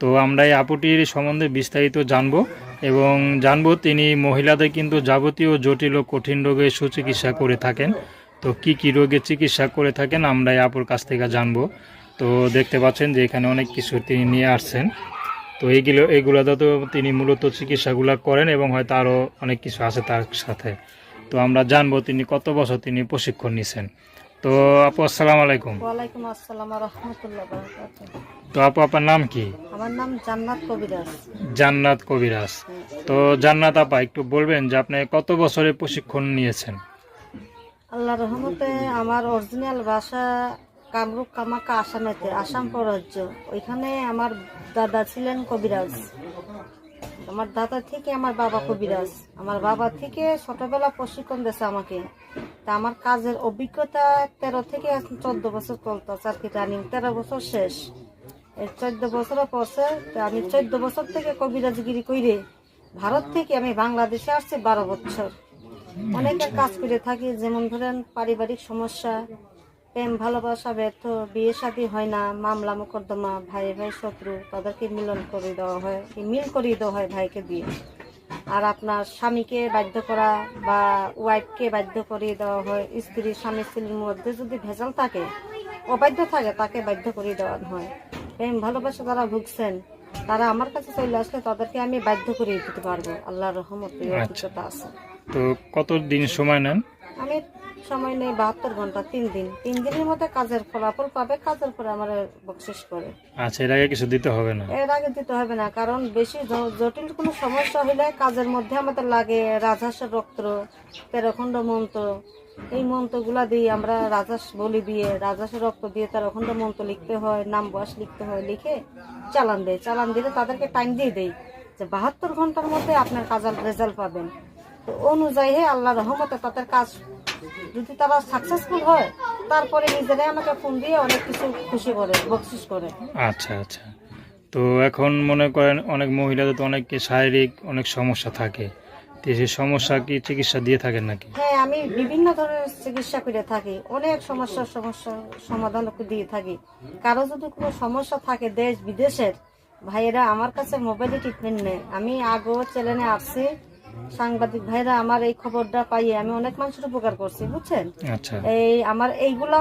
তো আমরা এই আপুটির সম্বন্ধে বিস্তারিত জানবো এবং জানবো তিনি মহিলাদের কিন্তু যাবতীয় জটিল ও কঠিন রোগের সুচিকিৎসা করে থাকেন। তো কি কি রোগের চিকিৎসা করে থাকেন আমরা এই আপুর কাছ থেকে জানবো। তো দেখতে পাচ্ছেন যে এখানে অনেক কিছু তিনি নিয়ে আসছেন। তো এইগুলোতে তো তিনি মূলত চিকিৎসাগুলো করেন এবং হয়তো আরও অনেক কিছু আছে তার সাথে। তো আমরা জানবো তিনি কত বছর তিনি প্রশিক্ষণ নিছেন। তো আপু আসসালামু আলাইকুম। ওয়ালাইকুম আসসালাম ওয়া রাহমাতুল্লাহি ওয়া বারাকাতুহু। তো আপু আপনার নাম কি? আমার নাম জান্নাত কবিরাজ। জান্নাত কবিরাজ। তো জান্নাত আপা একটু বলবেন যে আপনি কত বছরের প্রশিক্ষণ নিয়েছেন? আল্লাহর রহমতে আমার অরিজিনাল বাসা কামরূপ কামাখ্যা আসামেতে, আসাম রাজ্য। ওইখানে আমার দাদা ছিলেন কবিরাজ। আমার দাদা থেকে আমার বাবা কবিরাজ। আমার বাবা থেকে ছোটবেলা প্রশিক্ষণ দিয়েছে আমাকে। তা আমার কাজের অভিজ্ঞতা 13 থেকে 14 বছর চলতেছে আর কি, রানিং 13 বছর শেষ। এই 14 বছরের পরছে আমি 14 বছর থেকে কবিরাজগিরি করে ভারত থেকে আমি বাংলাদেশে আসছি 12 বছর। অনেকের কাজ করে থাকি, যেমন ধরেন পারিবারিক সমস্যা, প্রেম ভালোবাসা ব্যর্থ, বিয়ে শাদী হয় না, মামলা মোকদ্দমা, ভাই ভাই শত্রু, তাদেরকে মিলন করে দেওয়া হয়, মিল করিয়ে দেওয়া হয় ভাইকে দিয়ে। আর আপনার স্বামীকে বাধ্য করা বা ওয়াইফকে বাধ্য করিয়ে দেওয়া হয়। স্ত্রী স্বামী স্ত্রীর মধ্যে যদি ভেজাল থাকে, অবাধ্য থাকে, তাকে বাধ্য করিয়ে দেওয়া হয়। প্রেম ভালোবাসা যারা ভুগছেন তারা আমার কাছে চলে আসলে তাদেরকে আমি বাধ্য করিয়ে দিতে পারবো। আল্লাহর রহমতে অভিজ্ঞতা আছে। তো কত দিন সময় নেন? আমি সময় নেই 72 ঘন্টা, 3 দিন। 3 দিনের মধ্যে কাজের ফলাফল পাবে, কাজের পরে আমার বকশিস করে। আচ্ছা, এর আগে কিছু দিতে হবে না? এর আগে দিতে হবে না, কারণ বেশি জটিল কোনো সমস্যা হলে কাজের মধ্যে আমাদের লাগে রাজহাঁসের রক্ত, 13 খণ্ড মন্ত্র। এই মন্ত্রগুলা দিয়ে আমরা রাজহাঁস বলি দিয়ে, রাজহাঁসের রক্ত দিয়ে 13 খণ্ড মন্ত্র লিখতে হয়, নাম বয়স লিখতে হয়, লিখে চালান দেয়। চালান দিলে তাদেরকে টাইম দিয়ে দেয় যে 72 ঘন্টার মধ্যে আপনার কাজের রেজাল্ট পাবেন। তো অনুযায়ী আল্লাহ রহমতে তাদের কাজ যদি তারা সাকসেসফুল হয়, তারপরে নিজেরাই আমাকে ফোন দিয়ে অনেক কিছু খুশি করে, বকশিস করে। আচ্ছা আচ্ছা। তো এখন মনে করেন অনেক মহিলাদের তো অনেক শারীরিক অনেক সমস্যা থাকে, তো সেই সমস্যা কি চিকিৎসা দিয়ে থাকেন নাকি? হ্যাঁ, আমি বিভিন্ন ধরনের চিকিৎসা করে থাকি, অনেক সমস্যার সমাধান দিয়ে থাকি। কারো যদি কোনো সমস্যা থাকে দেশ বিদেশের, ভাইয়েরা আমার কাছে মোবাইলে ট্রিটমেন্ট নেয়। আমি আগেও চ্যানেলে আসছি, সাংবাদিক ভাইরা আমার এই খবরটা পাইয়ে আমি অনেক মানুষের উপকার করছি, বুঝছেন। আচ্ছা। এই আমার এইগুলা